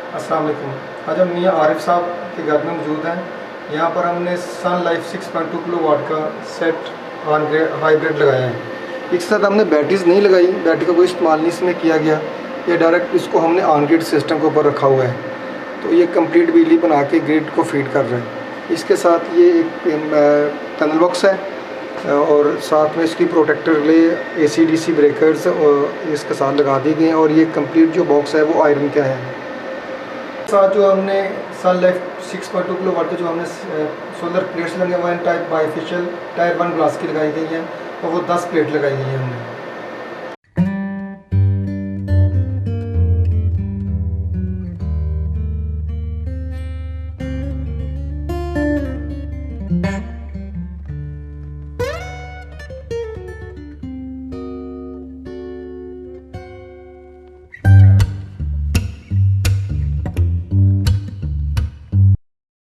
अस्सलाम वालेकुम। आज हम मियाँ आरिफ साहब के घर में मौजूद हैं। यहाँ पर हमने सन लाइफ 6.2 किलोवाट का set on grade high grade लगाया है। इसके साथ हमने बैटरीज नहीं लगाई, बैटरी का कोई इस्तेमाल नहीं इसमें किया गया। ये डायरेक्ट इसको हमने ऑन ग्रिड सिस्टम के ऊपर रखा हुआ है, तो ये कंप्लीट बिजली बना के ग्रिड को फीड कर रहा है। इसके साथ ये एक टनल बॉक्स है और साथ में इसकी प्रोटेक्टर रिले AC/DC ब्रेकर्स और इसके साथ लगा दी गई हैं। और ये कंप्लीट जो बॉक्स है वो आयरन का है। साथ जो हमने सन लाइफ 6.2 किलोवाट के जो हमने सोलर प्लेट्स लगे हुए हैं टाइप बाईफिशियल टायर 1 ग्लास की लगाई गई हैं और वो 10 प्लेट लगाई गई हैं हमने।